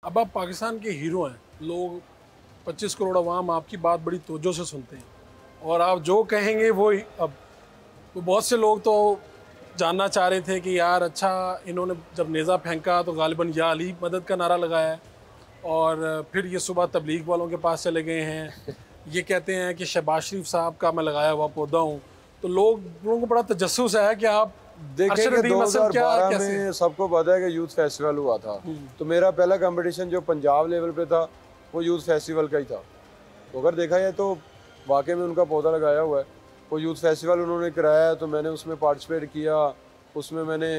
अब आप पाकिस्तान के हीरो हैं, लोग 25 करोड़ अवाम आपकी बात बड़ी तवज्जो से सुनते हैं और आप जो कहेंगे वो अब तो बहुत से लोग तो जानना चाह रहे थे कि यार अच्छा इन्होंने जब नेज़ा फेंका तो गालिबन या अली मदद का नारा लगाया है और फिर ये सुबह तबलीग वालों के पास चले गए हैं, ये कहते हैं कि शहबाज शरीफ साहब का मैं लगाया हुआ पौधा हूँ। तो लोगों को बड़ा तजस्सुस है कि आप देखिए कि 2012 में सबको पता है कि यूथ फेस्टिवल हुआ था, तो मेरा पहला कंपटीशन जो पंजाब लेवल पे था वो यूथ फेस्टिवल का ही था। तो अगर देखा जाए तो वाकई में उनका पौधा लगाया हुआ है। वो यूथ फेस्टिवल उन्होंने कराया तो मैंने उसमें पार्टिसिपेट किया, उसमें मैंने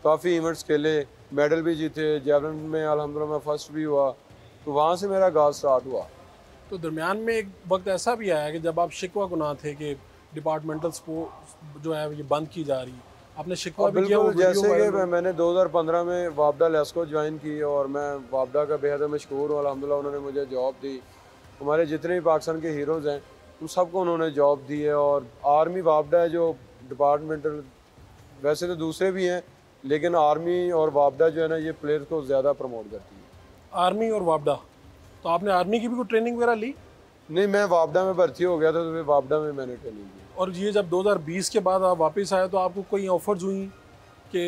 काफ़ी इवेंट्स खेले, मेडल भी जीते, जेवलिन में अल्हम्दुलिल्लाह मैं फर्स्ट भी हुआ। तो वहाँ से मेरा आगाज़ स्टार्ट हुआ। तो दरमियान में एक वक्त ऐसा भी आया कि जब आप शिकवा गुनाह थे कि डिपार्टमेंटल स्पोर्ट्स जो है ये बंद की जा रही है, आपने शिकवा भी किया? जैसे कि मैंने 2015 में वापडा लेस्को ज्वाइन की और मैं वापडा का बेहद मशहूर हूँ अल्हम्दुलिल्लाह। उन्होंने मुझे जॉब दी। हमारे जितने भी पाकिस्तान के हीरोज़ हैं उन सबको उन्होंने जॉब दी है। और आर्मी वापडा है जो डिपार्टमेंटल, वैसे तो दूसरे भी हैं लेकिन आर्मी और वापडा जो है ना ये प्लेयर्स को ज़्यादा प्रमोट करती है। आर्मी और वापडा, तो आपने आर्मी की भी कोई ट्रेनिंग वगैरह ली? नहीं, मैं वापडा में भर्ती हो गया था तो फिर वापडा में मैंने ट्रेनिंग की। और ये जब 2020 के बाद आप वापस आए तो आपको कोई ऑफर्स हुई कि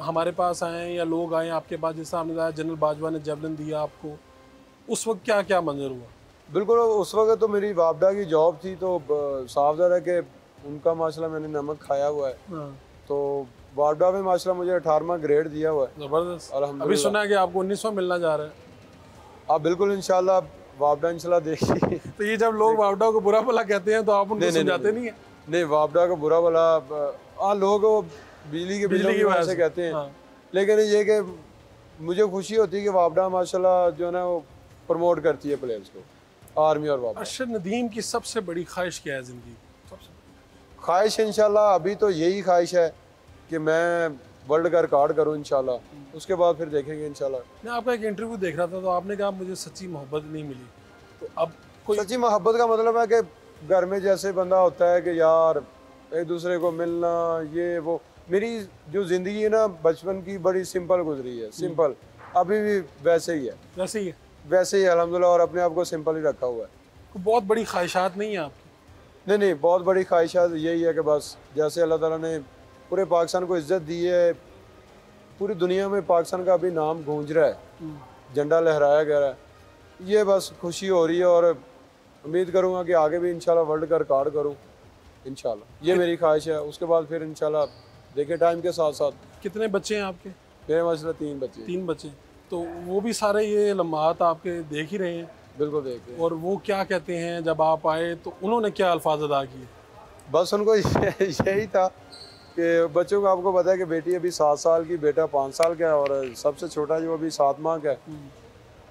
हमारे पास आए या लोग आए आपके पास, जैसा आपने कहा जनरल बाजवा ने जेवलिन दिया आपको, उस वक्त क्या क्या मंजर हुआ? बिल्कुल, उस वक्त तो मेरी वापडा की जॉब थी तो साफ ज़ाहिर है कि उनका माशाल्लाह मैंने नमक खाया हुआ है। तो वापडा में माशाल्लाह मुझे 18वां ग्रेड दिया हुआ है। ज़बरदस्त। अभी सुना है कि आपको 19वां मिलना जा रहा है। आप बिल्कुल इंशाल्लाह वापडा इंशाल्लाह देखिए। तो ये जब लोग वापडा को बुरा भला कहते हैं तो आप उनको समझाते नहीं है? नहीं, वापडा को बुरा भला लोग बिजली के बिलों की वजह से कहते हैं। लेकिन ये कि मुझे खुशी होती है कि वापडा माशाल्लाह जो है ना वो प्रमोट करती है प्लेयर्स को, आर्मी और वापडा। अरशद नदीम की सबसे बड़ी ख्वाहिश क्या है ज़िंदगी? ख्वाहिश इंशाल्लाह अभी तो यही ख्वाहिश है कि मैं वर्ल्ड का रिकॉर्ड करूँ इंशाल्लाह, उसके बाद फिर देखेंगे इंशाल्लाह। मैं आपका एक इंटरव्यू देख रहा था तो आपने कहा मुझे सच्ची मोहब्बत नहीं मिली। तो अब कोई सच्ची मोहब्बत का मतलब है कि घर में जैसे बंदा होता है कि यार एक दूसरे को मिलना, ये वो। मेरी जो ज़िंदगी है ना बचपन की बड़ी सिंपल गुजरी है, सिंपल। अभी भी वैसे ही है, वैसे ही अल्हम्दुलिल्लाह, और अपने आप को सिंपल ही रखा हुआ है। तो बहुत बड़ी ख्वाहिशात नहीं है आपकी? नहीं, बहुत बड़ी ख्वाहिशात यही है कि बस जैसे अल्लाह ताला ने पूरे पाकिस्तान को इज्जत दी है, पूरी दुनिया में पाकिस्तान का अभी नाम गूंज रहा है, झंडा लहराया गया है, ये बस खुशी हो रही है। और उम्मीद करूँगा कि आगे भी इंशाल्लाह वर्ल्ड का रिकॉर्ड करूँ इंशाल्लाह, ये मेरी ख्वाहिश है। उसके बाद फिर इंशाल्लाह देखिए टाइम के साथ साथ। कितने बच्चे हैं आपके? मेरे माशाल्लाह 3 बच्चे। 3 बच्चे, तो वो भी सारे ये लम्हात आपके देख ही रहे हैं? बिल्कुल देख रहे हैं। और वो क्या कहते हैं जब आप आए तो उन्होंने क्या अल्फाज अदा किए? बस उनको यही था कि बच्चों को, आपको पता है कि बेटी अभी 7 साल की, बेटा 5 साल का है और सबसे छोटा जो अभी 7 माह का है।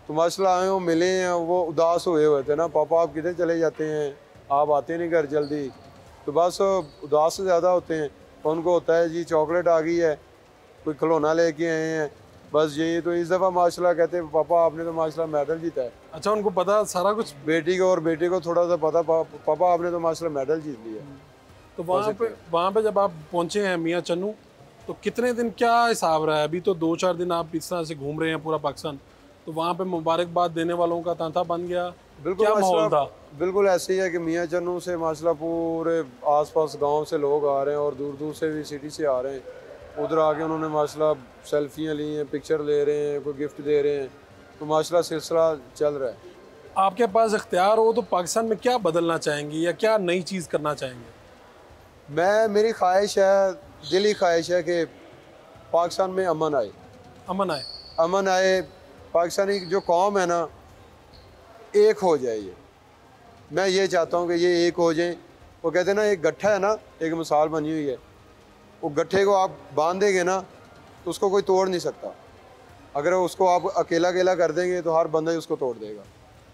तो माशाल्लाह आए, वो मिले हैं, वो उदास हुए थे ना, पापा आप किधर चले जाते हैं, आप आते नहीं घर जल्दी। तो बस उदास से ज़्यादा होते हैं। उनको होता है जी चॉकलेट आ गई है, कोई खिलौना लेके आए हैं, बस यही। तो इस दफ़ा माशाल्लाह कहते हैं पापा आपने तो माशाल्लाह मेडल जीता है। अच्छा, उनको पता सारा कुछ? बेटी को, और बेटे को थोड़ा सा पता, पापा आपने तो माशाल्लाह मेडल जीत लिया। तो वहाँ पे जब आप पहुँचे हैं मियाँ चन्नू, तो कितने दिन क्या हिसाब रहा है? अभी तो 2-4 दिन आप इस तरह से घूम रहे हैं पूरा पाकिस्तान, तो वहाँ पे मुबारकबाद देने वालों का तांता बन गया? बिल्कुल, क्या माहौल था? बिल्कुल ऐसे ही है कि मियाँ चन्नू से माशाल्लाह पूरे आसपास गांव से लोग आ रहे हैं और दूर दूर से भी सिटी से आ रहे हैं। उधर आके उन्होंने माशाल्लाह सेल्फियाँ ली हैं, पिक्चर ले रहे हैं, कोई गिफ्ट दे रहे हैं। तो माशाल्लाह सिलसिला चल रहा है। आपके पास इख्तियार हो तो पाकिस्तान में क्या बदलना चाहेंगे या क्या नई चीज़ करना चाहेंगे? मेरी ख्वाहिश है, दिली ख्वाहिश है कि पाकिस्तान में अमन आए। अमन आए? अमन आए। पाकिस्तानी जो कौम है ना, एक हो जाए। ये मैं ये चाहता हूँ कि ये एक हो जाए। वो कहते हैं ना, एक गट्ठा है ना, एक मिसाल बनी हुई है, वो गट्ठे को आप बांधेंगे ना तो उसको कोई तोड़ नहीं सकता। अगर उसको आप अकेला अकेला कर देंगे तो हर बंदा ही उसको तोड़ देगा।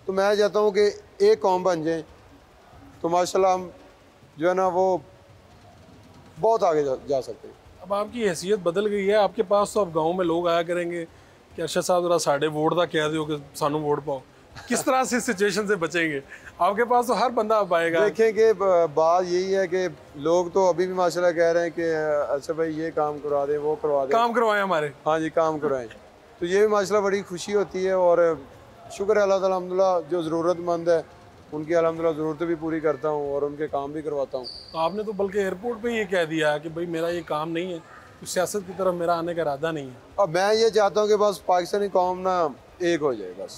तो मैं चाहता हूँ कि एक कौम बन जाए तो माशाल्लाह हम जो है ना वो बहुत आगे जा सकते हैं। अब आपकी हैसियत बदल गई है, आपके पास तो अब गाँव में लोग आया करेंगे कि अरशद साहब जरा साढ़े वोट का कह दो कि सानू वोट पाओ। किस तरह से सिचुएशन से बचेंगे? आपके पास तो हर बंदा अब आएगा। देखें कि बात यही है कि लोग तो अभी भी माशाल्लाह कह रहे हैं कि अच्छा भाई ये काम करवा दें, वो करवा दें। काम करवाएं हमारे? हाँ जी, काम करवाएं। तो ये भी माशाल्लाह बड़ी खुशी होती है। और शुक्र है अल्लाह ताला, अल्हम्दुलिल्लाह जो ज़रूरतमंद है उनकी अल्हम्दुलिल्लाह ज़रूरतें भी पूरी करता हूँ और उनके काम भी करवाता हूँ। तो आपने तो बल्कि एयरपोर्ट पे ये कह दिया है कि भाई मेरा ये काम नहीं है, तो सियासत की तरफ मेरा आने का इरादा नहीं है। अब मैं ये चाहता हूँ कि बस पाकिस्तानी कौम ना एक हो जाए, बस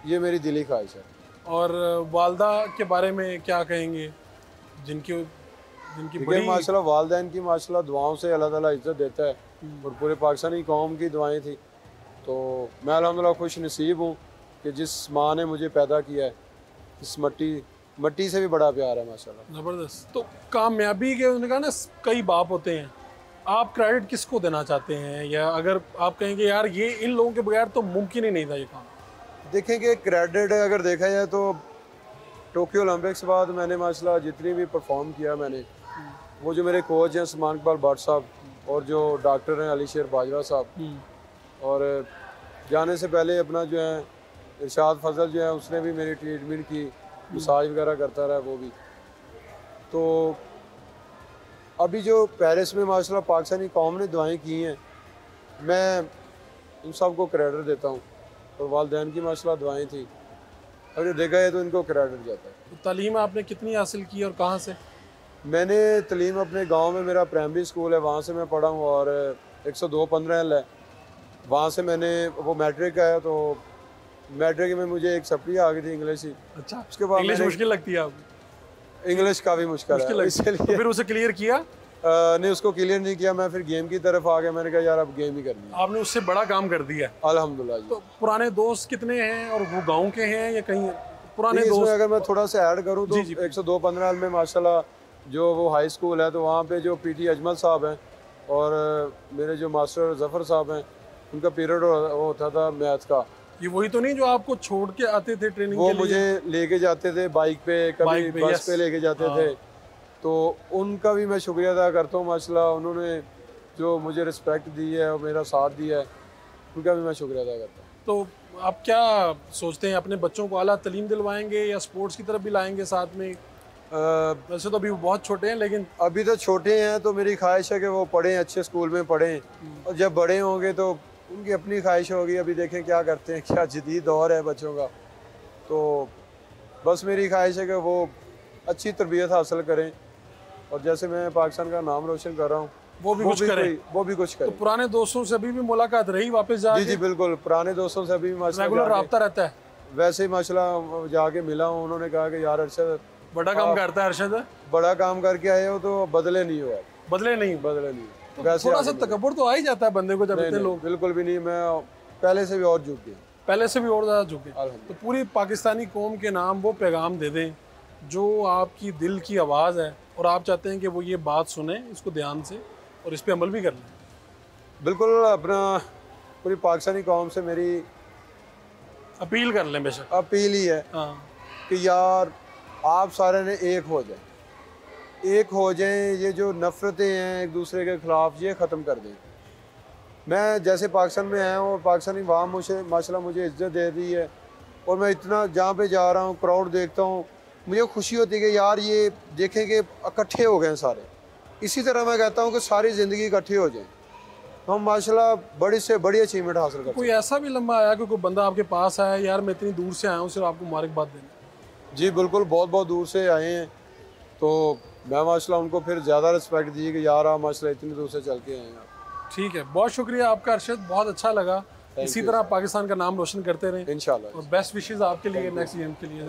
ये मेरी दिली ख्वाहिश है। और वालदा के बारे में क्या कहेंगे, जिनकी जिनकी ठीक बड़ी है, माशाल्लाह वालिदैन की माशाल्लाह दुआओं से अल्लाह ताला इज्जत देता है और पूरे पाकिस्तानी कौम की दुआएं थी। तो मैं अल्हम्दुलिल्लाह खुश नसीब हूँ कि जिस माँ ने मुझे पैदा किया है, इस मट्टी से भी बड़ा प्यार है माशाल्लाह। ज़बरदस्त। तो कामयाबी के उन्होंने कहा ना कई बाप होते हैं, आप क्रेडिट किसको देना चाहते हैं, या अगर आप कहेंगे यार ये इन लोगों के बगैर तो मुमकिन ही नहीं था ये काम? देखेंगे क्रेडिट अगर देखा जाए तो टोक्यो ओलंपिक्स के बाद मैंने माशाल्लाह जितनी भी परफॉर्म किया मैंने, वो जो मेरे कोच हैं सलमान इकबाल भट्ट साहब और जो डॉक्टर हैं अली शेर बाजवा साहब, और जाने से पहले अपना जो है इरशाद फजल जो है उसने भी मेरी ट्रीटमेंट की, मसाज वगैरह करता रहा वो भी। तो अभी जो पेरिस में माशाल्लाह पाकिस्तानी कौम ने दुआएं की हैं, मैं उन सबको क्रेडिट देता हूँ। और वालिदैन की माशाल्लाह दुआएं थी, अगर देखा जाए तो इनको क्रेडिट जाता है। तो तालीम आपने कितनी हासिल की और कहाँ से? मैंने तलीम अपने गांव में, मेरा प्राइमरी स्कूल है वहाँ से मैं पढ़ा हूँ, और 102-15 है वहाँ से मैंने, वो मैट्रिक है तो मैट्रिक में मुझे एक सप्ली आ गई थी इंग्लिश ही। अच्छा, उसके बाद इंग्लिश मुश्किल लगती है आपको? इंग्लिश काफ़ी मुश्किल है, इसलिए तो फिर उसे क्लियर किया? नहीं, उसको क्लियर नहीं किया। मैं फिर गेम की तरफ आ गया, मैंने कहा यार अब गेम ही करनी है। आपने उससे बड़ा काम कर दिया। अल्हम्दुलिल्लाह जी। तो पुराने दोस्त कितने हैं, और वो गांव के हैं या कहीं पुराने इसमें दोस्त? अगर मैं थोड़ा सा ऐड करूँ तो जी। 102-15 में माशाल्लाह जो वो हाई स्कूल है, तो वहाँ पे जो पीटी अजमल साहब हैं और मेरे जो मास्टर जफ़र साहब हैं, उनका पीरियड होता था मैथ का। ये वही तो नहीं जो आपको छोड़ के आते थे ट्रेनिंग वो के लिए? मुझे लेके जाते थे बाइक पे, कभी बाइक पे, बस यस। पे लेके जाते थे। तो उनका भी मैं शुक्रिया अदा करता हूँ माशाल्लाह, उन्होंने जो मुझे रिस्पेक्ट दी है और मेरा साथ दिया है, उनका भी मैं शुक्रिया अदा करता हूँ। तो आप क्या सोचते हैं, अपने बच्चों को आला तालीम दिलवाएंगे या स्पोर्ट्स की तरफ भी लाएंगे साथ में? वैसे तो अभी वो बहुत छोटे हैं, लेकिन अभी तो छोटे हैं, तो मेरी ख्वाहिश है कि वो पढ़ें, अच्छे स्कूल में पढ़ें, और जब बड़े होंगे तो उनकी अपनी ख्वाहिश होगी। अभी देखें क्या करते हैं, क्या जदीद दौर है बच्चों का। तो बस मेरी ख्वाहिश है कि वो अच्छी तरबियत हासिल करें, और जैसे मैं पाकिस्तान का नाम रोशन कर रहा हूँ वो भी कुछ करें। वो भी कुछ तो करें। पुराने दोस्तों से अभी भी मुलाकात रही वापस जी जाके? बिल्कुल, पुराने दोस्तों से अभी माशाल्लाह रेगुलर रब्ता रहता है? वैसे ही माशाल्लाह जाके मिला हूँ। उन्होंने कहा कि यार अरशद बड़ा काम करता है अरशद, बड़ा काम करके आए हो, तो बदले नहीं हो, बदले नहीं। तो वैसे थोड़ा सा तकब्बुर तो आ ही जाता है बंदे को जब इतने लोग। बिल्कुल भी नहीं, मैं पहले से भी और झुक गया, पहले से भी और ज़्यादा झुके। तो पूरी पाकिस्तानी कौम के नाम वो पैगाम दे दें जो आपकी दिल की आवाज़ है, और आप चाहते हैं कि वो ये बात सुने, इसको ध्यान से, और इस पे अमल भी कर लें। बिल्कुल अपना पूरी पाकिस्तानी कौम से मेरी अपील कर लें। बेशक अपील ही है कि यार आप सारे ने एक हो जाएं, ये जो नफ़रतें हैं एक दूसरे के ख़िलाफ़, ये ख़त्म कर दें। मैं जैसे पाकिस्तान में आया हूँ और पाकिस्तानी वाम मुझे माशाल्लाह मुझे इज्जत दे रही है, और मैं इतना जहाँ पे जा रहा हूँ क्राउड देखता हूँ, मुझे खुशी होती है कि यार ये देखें कि इकट्ठे हो गए सारे। इसी तरह मैं कहता हूँ कि सारी ज़िंदगी इकट्ठे हो जाएं, तो हम माशाल्लाह बड़ी से बड़ी अचीवमेंट हासिल कर। कोई ऐसा भी लम्हा आया कि कोई बंदा आपके पास आया, यार मैं इतनी दूर से आया हूँ सिर्फ आपको मुबारकबाद देने? जी बिल्कुल, बहुत बहुत दूर से आए हैं, तो मैं माशाल्लाह उनको फिर ज़्यादा रिस्पेक्ट दी कि यार आप माशाल्लाह इतनी दूर से चल के आए हैं। ठीक है, बहुत शुक्रिया आपका अरशद, बहुत अच्छा लगा। इसी तरह पाकिस्तान का नाम रोशन करते रहें इंशाल्लाह, और बेस्ट विशेज़ आपके लिए नेक्स्ट गेम के लिए।